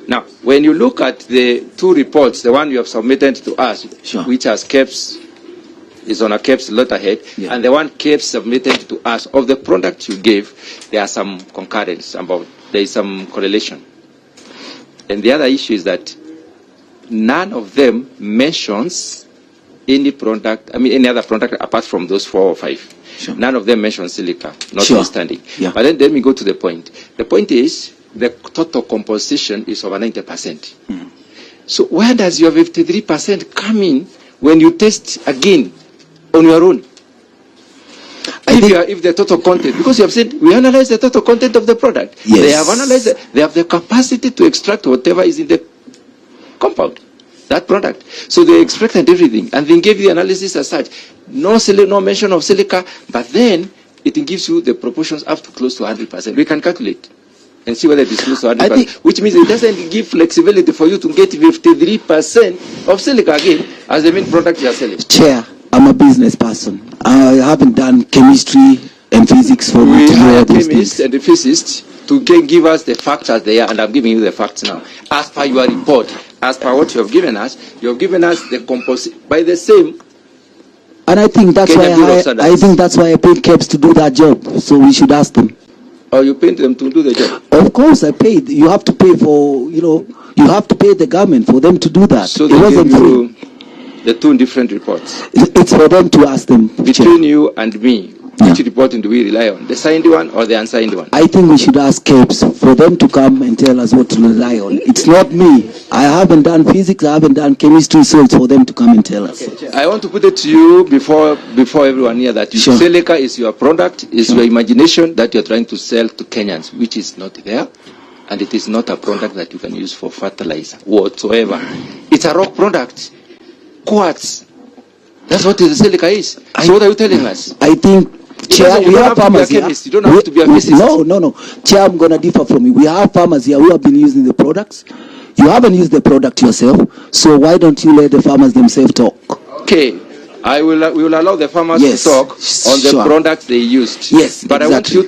Now, when you look at the two reports, the one you have submitted to us, Sure. which has KEBS, is on a KEBS letterhead, Yeah. and the one KEBS submitted to us of the product you gave, there are some concurrence there is some correlation. And the other issue is that none of them mentions any product, any other product apart from those 4 or 5. Sure. None of them mention silica, Sure. notwithstanding. Yeah. But then let me go to the point. The point is the total composition is over 90%. So where does your 53% come in when you test again on your own? If the total content, because you have said we analyze the total content of the product. Yes. They have analyzed it. They have the capacity to extract whatever is in the compound, that product. So they extracted everything and then gave the analysis as such. No mention of silica, but then it gives you the proportions up to close to 100%. We can calculate and see whether it is close to 100%, which means it doesn't give flexibility for you to get 53% of silica again as the main product you are selling. Chair, I'm a business person. I haven't done chemistry and physics for me We to know hire all these chemists things. and physicists to give us the facts as they are, and I'm giving you the facts now. As per your report, as per what you have given us the composite by the same. And I think that's Kenya Bureau of why Standards. I paid KEBS to do that job. So we should ask them. Or you paid them to do the job? Of course, I paid. You have to pay for, you have to pay the government for them to do that. So It they wasn't give free. you the two different reports. It's for them to ask them. Between you and me, Yeah. which report do we rely on? The signed one or the unsigned one? I think we should ask KEBS for them to come and tell us what to rely on. It's not me. I haven't done physics, I haven't done chemistry, so it's for them to come and tell us. I want to put it to you before everyone here that Sure. silica is your product, is your imagination that you're trying to sell to Kenyans, which is not there, and it is not a product that you can use for fertilizer whatsoever. It's a rock product, quartz. That's what the silica is. So what are you telling us? I think, Chair, we have farmers here. You don't have to be a physicist. No. Chair, I'm going to differ from you. We have farmers here who have been using the products. You haven't used the product yourself, so why don't you let the farmers themselves talk? Okay. We will allow the farmers to talk on the products they used. Yes, but exactly.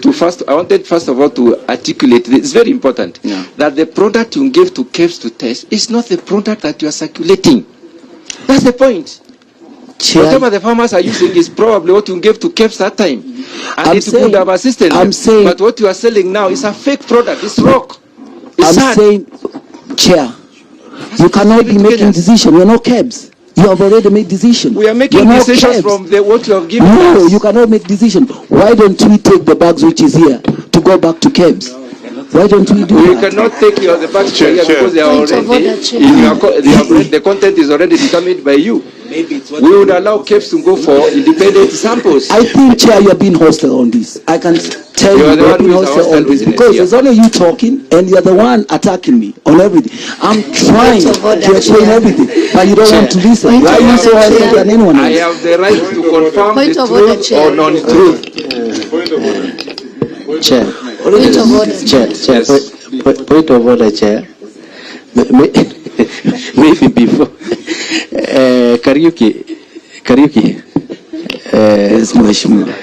I wanted first of all to articulate this. It's very important that the product you gave to KEBS to test is not the product that you are circulating. That's the point. Chair, whatever the farmers are using is probably what you gave to KEBS that time. And it would have assisted them. But what you are selling now is a fake product. It's rock. It's sand. saying, Chair, you cannot be making decisions. You're not KEBS. You have already made decisions. We are making decisions from what you have given us. No, you cannot make decisions. Why don't we take the bags which is here to go back to KEBS? Why don't we do that? We cannot take the bags here because they are already the content is already determined by you. We would allow KEBS to go for independent samples. I think, Chair, you're being hostile on this. I can tell you're being hostile on this because there's only you talking and you're the one attacking me on everything. I'm trying to explain everything, but you don't want to listen. Why are you so hostile than anyone else? I have the right to confirm the truth or non-truth. Chair. Point of order. Chair. Point of order, Chair. Maybe before. Karaoke. Yes, Mheshimiwa.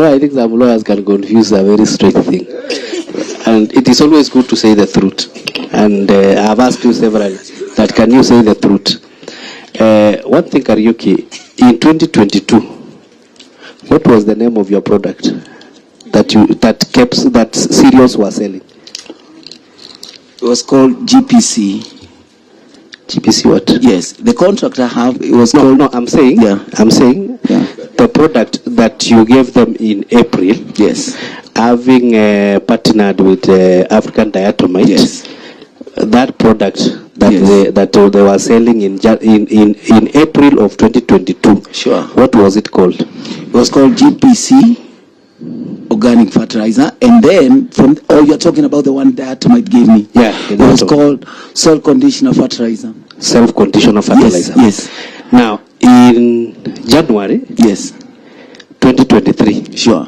I think some lawyers can confuse a very straight thing. And it is always good to say the truth. And I've asked you several that can you say the truth? One thing, Karaoke, in 2022, what was the name of your product that cereals were selling? It was called GPC. GPC what? Yes, the contract I have, it was called... No, I'm saying the product that you gave them in April, yes, having partnered with African Diatomite, yes, that product that they were selling in April of 2022. Sure. What was it called? It was called GPC, organic fertilizer, and then you're talking about the one Diatomite gave me. Yeah, it was called self-conditioner fertilizer. Self-conditioner fertilizer. Yes. Now, in January, 2023, sure,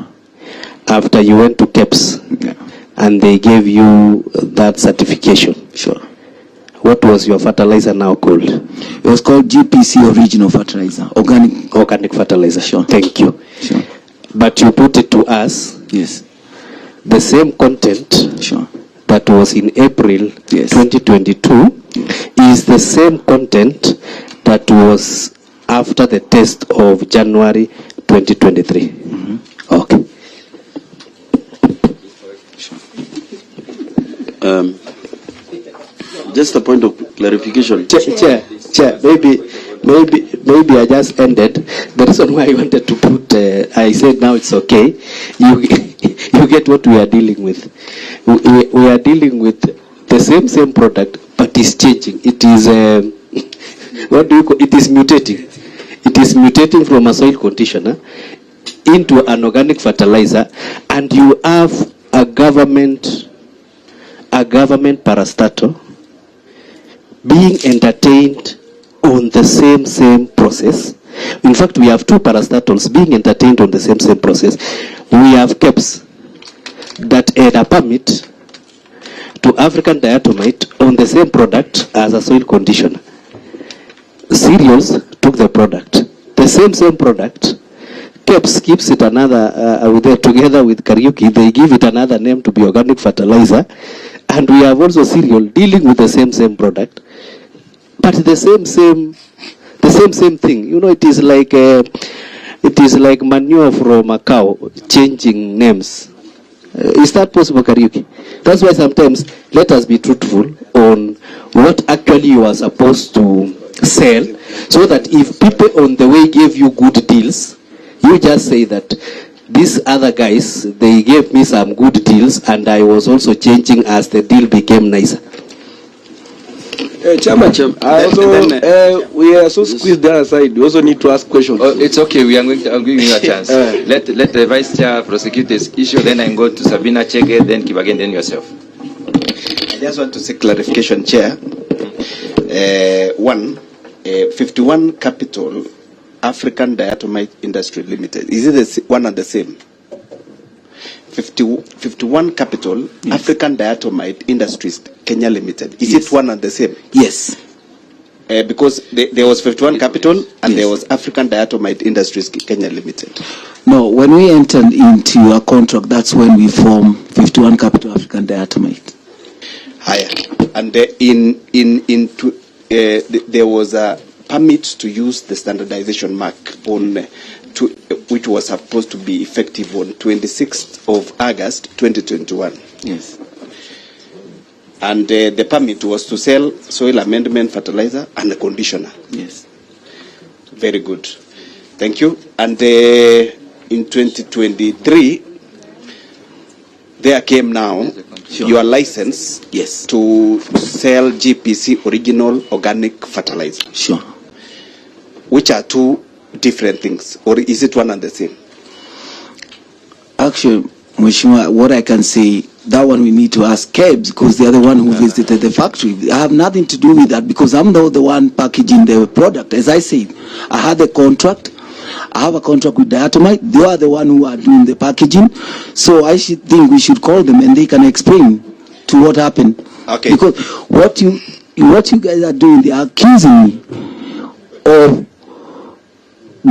after you went to KEBS, and they gave you that certification, sure, what was your fertilizer now called? It was called GPC original fertilizer, organic fertilizer. Sure. Thank you. Sure. But you put it to us. Yes. The same content. Sure. that was in April 2022 is the same content that was after the test of January 2023. Okay. Just a point of clarification. Chair, maybe I just ended. The reason why I wanted to put, I said now it's okay. You get what we are dealing with. We are dealing with the same product, but it's changing. It is, what do you call it? It is mutating. It is mutating from a soil conditioner into an organic fertilizer, and you have a government parastatal being entertained on the same process. In fact, we have two parastatals being entertained on the same process. We have KEPs that add a permit to African diatomite on the same product as a soil conditioner. Cereals took the product, the same product. KEPs keeps it another, together with Karaoke, they give it another name to be organic fertilizer. And we have also cereal dealing with the same product, but the same thing. You know, it is like manure from a cow changing names. Is that possible, Karaoke? That's why sometimes let us be truthful on what actually you are supposed to sell, so that if people on the way gave you good deals, you just say that these other guys, they gave me some good deals, and I was also changing as the deal became nicer. Chairman, we are so squeezed the other side. We also need to ask questions. Oh, it's okay. I'm giving you a chance. Let the Vice Chair prosecute this issue. Then I go to Sabina Chege, then Kibagen, then yourself. I just want to seek clarification, Chair. 51 Capital African Diatomite Industry Limited. Is it one and the same? 51 Capital African Diatomite Industries Kenya Limited. Is it one and the same? Yes. Because there was 51 Capital and there was African Diatomite Industries Kenya Limited. No, when we entered into a contract, that's when we formed 51 Capital African Diatomite. Higher. And there was a permit to use the standardization mark on which was supposed to be effective on 26th of August 2021. Yes. And the permit was to sell soil amendment fertilizer and a conditioner. Yes. Very good. Thank you. And in 2023, there came now your license to sell GPC original organic fertilizer. Sure. Which are two different things, or is it one and the same? Actually, Mheshimiwa, what I can say, that one we need to ask KEBS, because they're the one who visited the factory. I have nothing to do with that, because I'm not the one packaging the product. As I said, I had a contract. I have a contract with Diatomite. They are the one who are doing the packaging. So I should think we should call them and they can explain to what happened. Okay. Because what you guys are doing, they are accusing me of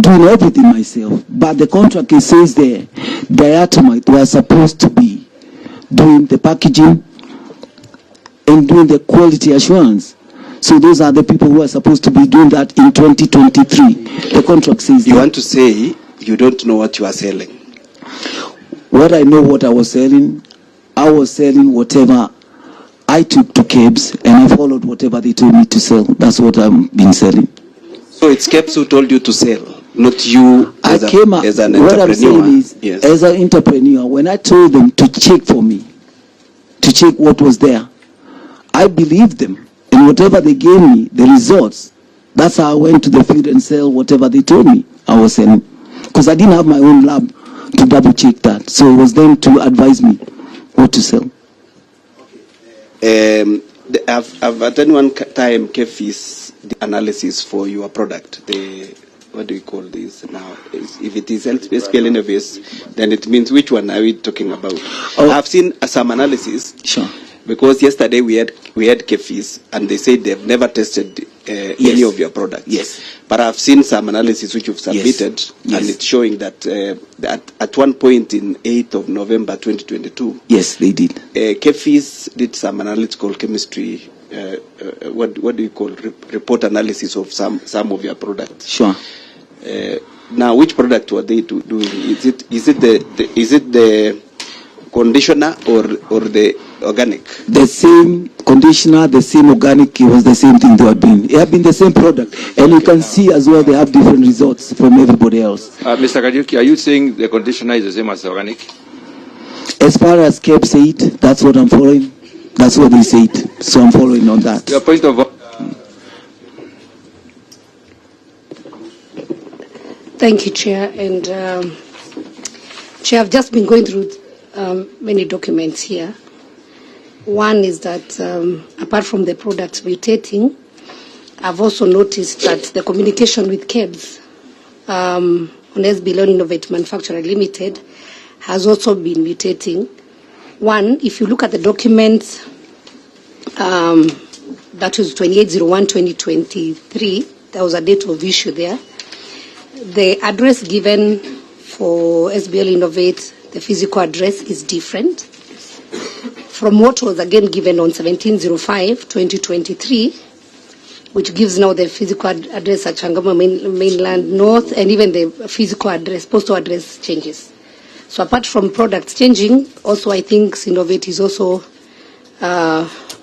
doing everything myself. But the contract, it says there, Diatomite was supposed to be doing the packaging and doing the quality assurance. So those are the people who are supposed to be doing that in 2023. The contract says you that. want to say you don't know what you are selling? What I know what I was selling whatever I took to KEBS, and I followed whatever they told me to sell. That's what I've been selling. So it's KEBS who told you to sell, not you as an entrepreneur? What I'm saying is, as an entrepreneur, when I told them to check for me, to check what was there, I believed them. And whatever they gave me, the results, that's how I went to the field and sell whatever they told me I was selling. Because I didn't have my own lab to double check that. So it was them to advise me what to sell. I've at any one time KEFI's analysis for your product. What do we call this now? If it is SPL innovates, then it means which one are we talking about? Oh. I've seen some analysis. Sure. Because yesterday we had KEFI's and they said they've never tested any of your products. Yes. But I've seen some analysis which you've submitted, and it's showing that at one point in 8th of November 2022, yes, they did. KEFIS did some analytical chemistry. What do you call report analysis of some of your products? Sure. Now, which product were they doing? Is it the conditioner or the organic? The same conditioner, the same organic. It was the same thing they had been. It had been the same product, and you can see as well they have different results from everybody else. Mr. Kariuki, are you saying the conditioner is the same as the organic? As far as KEB said, that's what I'm following. That's what they said, so I'm following on that. Your point of Thank you, Chair. And Chair, I've just been going through many documents here. One is that apart from the products mutating, I've also noticed that the communication with KEBS on SB Innovate Manufacturer Limited has also been mutating. One, if you look at the documents, that was 28/01/2023, there was a date of issue there. The address given for SBL Innovate, the physical address is different from what was again given on 17/05/2023, which gives now the physical address at Changamwe Mainland North, and even the physical address, postal address changes. So apart from products changing, also I think Innovate is also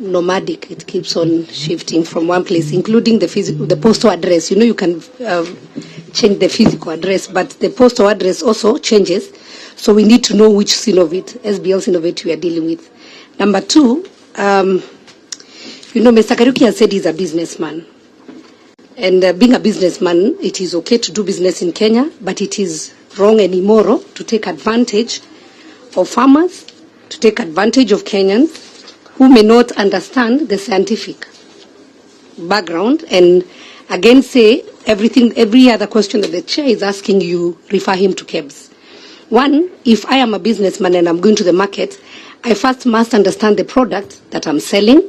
nomadic. It keeps on shifting from one place, including the postal address. You know, you can change the physical address, but the postal address also changes. So we need to know which Synovate, SBL Synovate we are dealing with. Number two, you know, Mr. Kariuki has said he's a businessman. And being a businessman, it is okay to do business in Kenya, but it is wrong and immoral to take advantage of farmers, to take advantage of Kenyans who may not understand the scientific background, and again say every other question that the chair is asking you, refer him to KEBS. One, if I am a businessman and I'm going to the market, I first must understand the product that I'm selling.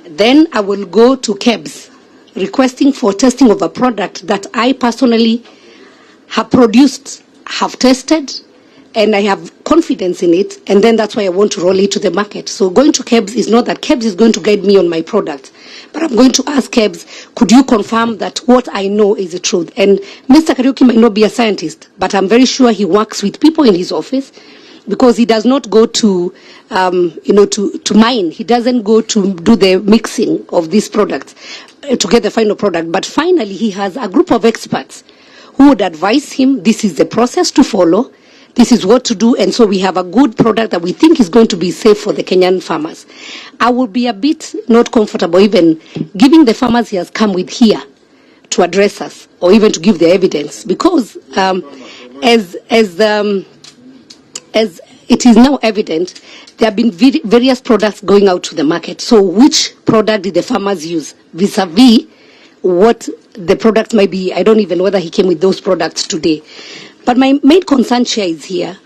Then I will go to KEBS requesting for testing of a product that I personally have produced, have tested, and I have confidence in it, and then that's why I want to roll it to the market. So going to KEBS is not that KEBS is going to guide me on my product, but I'm going to ask KEBS, could you confirm that what I know is the truth? And Mr. Kariuki might not be a scientist, but I'm very sure he works with people in his office, because he does not go to, to mine. He doesn't go to do the mixing of these products to get the final product. But finally, he has a group of experts who would advise him, this is the process to follow, this is what to do, and so we have a good product that we think is going to be safe for the Kenyan farmers. I would be a bit not comfortable even giving the farmers he has come with here to address us, or even to give the evidence, because as it is now evident, there have been various products going out to the market. So which product did the farmers use vis-a-vis what the product might be? I don't even know whether he came with those products today. But my main concern, Chair, is here,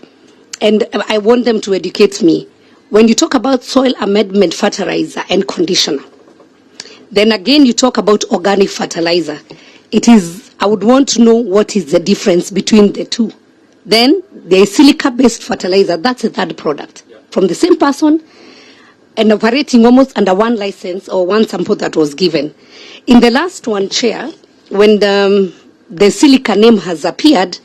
and I want them to educate me. When you talk about soil amendment fertilizer and conditioner, then again you talk about organic fertilizer. I would want to know what is the difference between the two. Then there is silica-based fertilizer. That's a third product from the same person and operating almost under one license or one sample that was given. In the last one, Chair, when the silica name has appeared,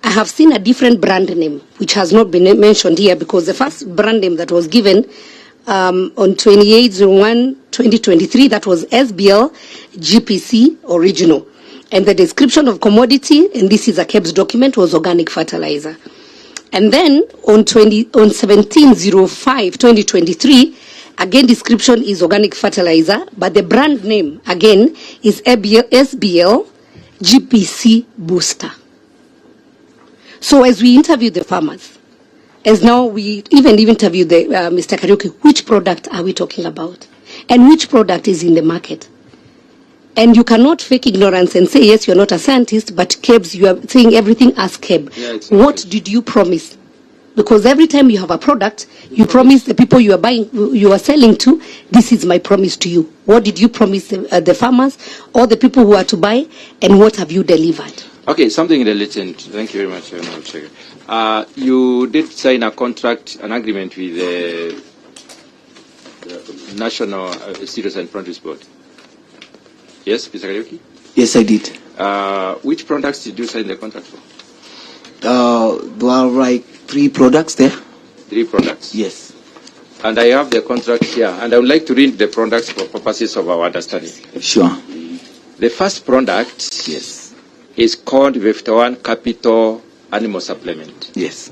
I have seen a different brand name, which has not been mentioned here, because the first brand name that was given on 28/01/2023, that was SBL GPC Original. And the description of commodity, and this is a KEBS document, was organic fertilizer. And then on 17/05/2023, again description is organic fertilizer, but the brand name again is SBL GPC Booster. So as we interview the farmers, as now we even interview Mr. Kariuki, which product are we talking about? And which product is in the market? And you cannot fake ignorance and say, yes, you're not a scientist, but KEBS, you are saying everything as KEB. Yeah, what did you promise Because every time you have a product, you promise the people you are buying, you are selling to, this is my promise to you. What did you promise the farmers or the people who are to buy, and what have you delivered? Okay, something related. Thank you very much, Honorable Chair. You did sign a contract, an agreement with the National Cereals and Produce Board. Yes, Mr. Kariuki? Yes, I did. Which products did you sign the contract for? There are like 3 products there. 3 products? Yes. And I have the contract here, and I would like to read the products for purposes of our understanding. Sure. The first product, Yes. is called 51 Capital Animal Supplement. Yes.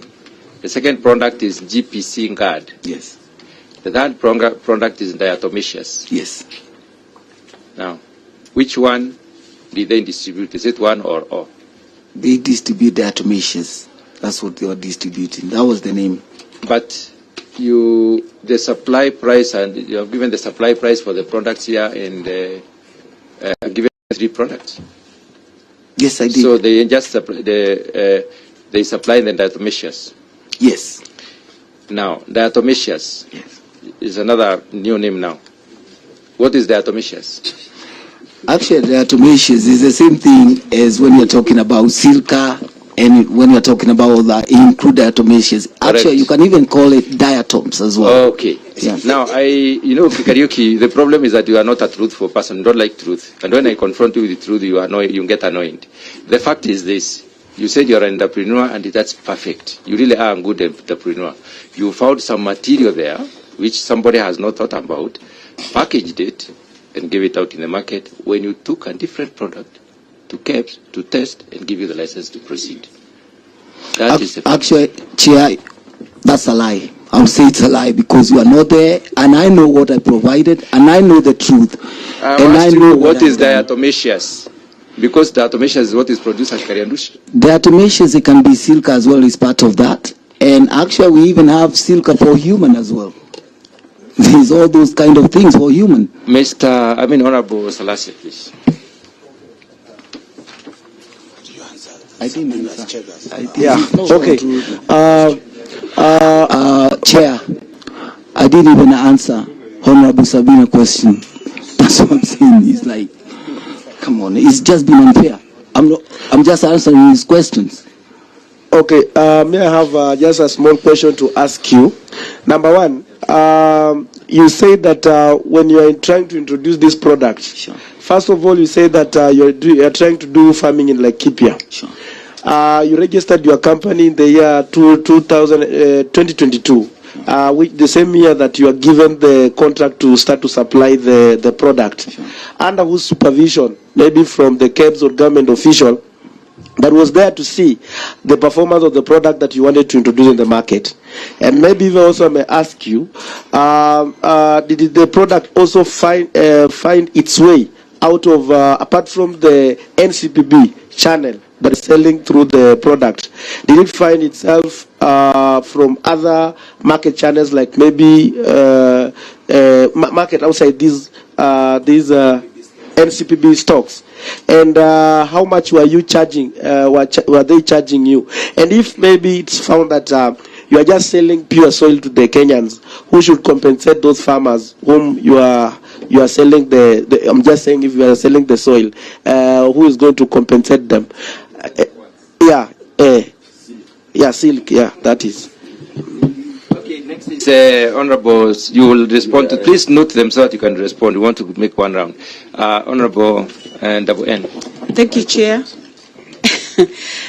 The second product is GPC Guard. Yes. The third product is Diatomaceous. Yes. Now, which one did they distribute? Is it one or all? They distribute Diatomaceous. That's what they were distributing. That was the name. But the supply price, and you have given the supply price for the products here, and given 3 products. Yes, I did. So they just supply they supply the Diatomaceous. Yes. Now, Diatomaceous Yes. is another new name now. What is Diatomaceous? Actually, Diatomaceous is the same thing as when you're talking about silica, and when you're talking about that, include Diatomaceous. Actually, you can even call it diatoms as well. Okay. Yeah. Now, Kariuki, the problem is that you are not a truthful person. You don't like truth. And when I confront you with the truth, you get annoyed. The fact is this. You said you're an entrepreneur, and that's perfect. You really are a good entrepreneur. You found some material there, which somebody has not thought about, packaged it, and gave it out in the market when you took a different product to KEBS to test and give you the license to proceed. That is the fact. Actually, Chair, that's a lie. I'll say it's a lie because you are not there, and I know what I provided, and I know the truth. I know what is Diatomaceous, because Diatomaceous is what is produced at Kariandushi. Diatomaceous, it can be silica as well, is part of that. And actually, we even have silica for human as well. There's all those kind of things for human. Honorable Salasya, please. I didn't answer. Yeah, okay. Chair, I didn't even answer Honorable Sabina's question. That's what I'm saying. It's like, come on, it's just been unfair. I'm just answering his questions. Okay, may I have just a small question to ask you? Number one, you say that when you are trying to introduce this product, Sure. first of all, you say that you're trying to do farming in Laikipia. Sure. You registered your company in the year 2022, which the same year that you are given the contract to start to supply the product. Sure. Under whose supervision, maybe from the KEBS or government official, that was there to see the performance of the product that you wanted to introduce in the market. And maybe even also I may ask you, did the product also find its way out of, apart from the NCPB channel that is selling through the product, did it find itself from other market channels, like maybe market outside these NCPB stocks? And how much were you charging? Were they charging you? And if maybe it's found that you are just selling pure soil to the Kenyans, who should compensate those farmers whom you are selling the I'm just saying, if you are selling the soil, who is going to compensate them? Silk, that is. Okay, next is Honorable, you will respond to, please note them so that you can respond. We want to make one round. Honorable Double N. Thank you, Chair.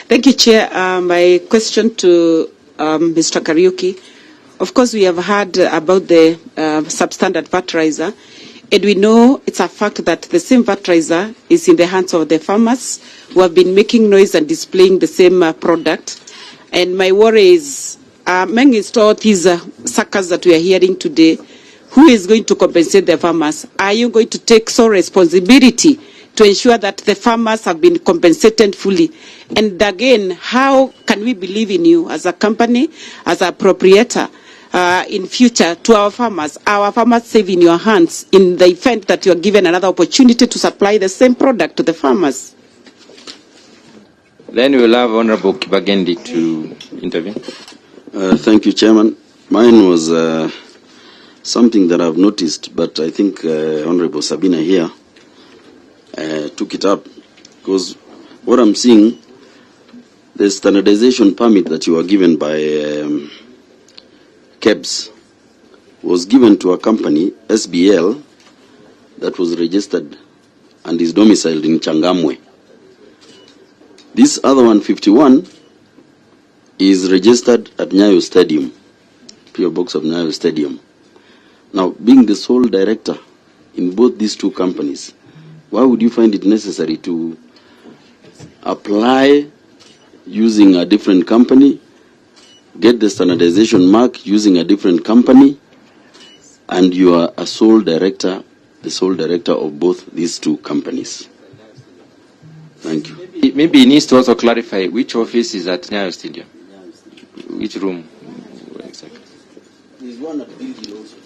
Thank you, Chair. My question to Mr. Kariuki. Of course, we have heard about the substandard fertilizer, and we know it's a fact that the same fertilizer is in the hands of the farmers who have been making noise and displaying the same product. And my worry is, amongst all these suckers that we are hearing today, who is going to compensate the farmers? Are you going to take sole responsibility to ensure that the farmers have been compensated fully? And again, how can we believe in you as a company, as a proprietor, in future to our farmers save in your hands in the event that you are given another opportunity to supply the same product to the farmers? Then we will have Honorable Kibagendi to intervene. Thank you, Chairman. Mine was something that I've noticed, but I think Honorable Sabina here took it up, because what I'm seeing, the standardization permit that you were given by KEBS was given to a company, SBL, that was registered and is domiciled in Changamwe. This other one, 51, is registered at Nyayo Stadium, PO Box of Nyayo Stadium. Now, being the sole director in both these two companies, why would you find it necessary to apply using a different company, get the standardization mark using a different company, and you are a sole director, the sole director of both these two companies? Thank you. Maybe he needs to also clarify which office is at Nyayo Stadium. Which room? Exactly. There's one at Bilgi also.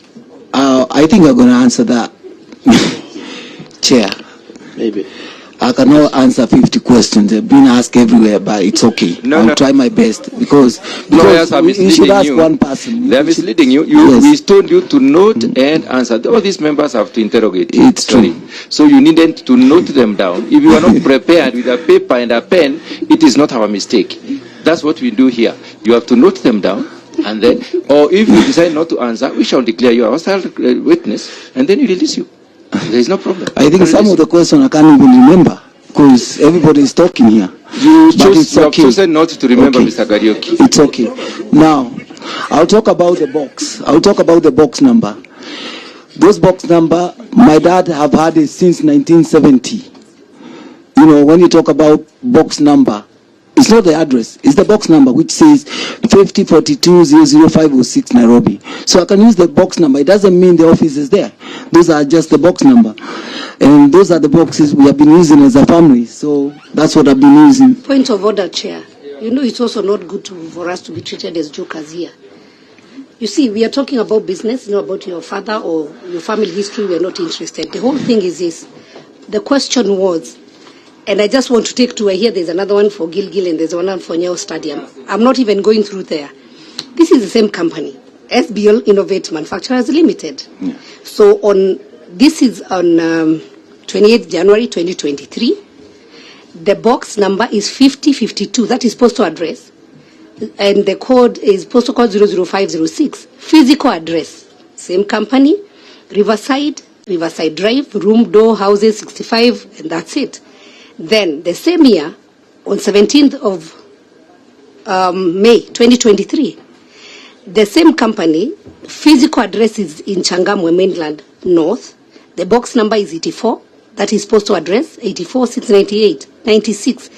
I think I'm going to answer that. Chair. Maybe. I cannot answer 50 questions. They've been asked everywhere, but it's okay. I'll try my best because lawyers are you should ask misleading you. one person. They are misleading you. Yes. We told you to note and answer. All these members have to interrogate. It's true. So you needed to note them down. If you are not prepared with a paper and a pen, it is not our mistake. That's what we do here. You have to note them down, and then, or if you decide not to answer, we shall declare you a hostile witness, and then we release you. There is no problem. I think some of the questions I can't even remember because everybody is talking here. You have okay. chosen not to remember, Okay. Mr. Garioki. It's okay. Now, I'll talk about the box. I'll talk about the box number. Those box number, my dad have had it since 1970. You know, when you talk about box number, it's not the address, it's the box number which says 5042000506 Nairobi. So I can use the box number. It doesn't mean the office is there. Those are just the box number. And those are the boxes we have been using as a family. So that's what I've been using. Point of order, Chair. You know, it's also not good for us to be treated as jokers here. You see, we are talking about business, not about your father or your family history. We are not interested. The whole thing is this. The question was, and I just want to take two. I hear there's another one for Gilgil and there's one for Nyayo Stadium. I'm not even going through there. This is the same company, SBL Innovate Manufacturers Limited. Yeah. So this is on 28th January 2023. The box number is 5052. That is postal address. And the code is postal code 00506. Physical address, same company, Riverside Drive, room door, houses 65, and that's it. Then the same year, on 17th of May 2023, the same company, physical address is in Changamwe, Mainland North. The box number is 84. That is postal address 84 698 96.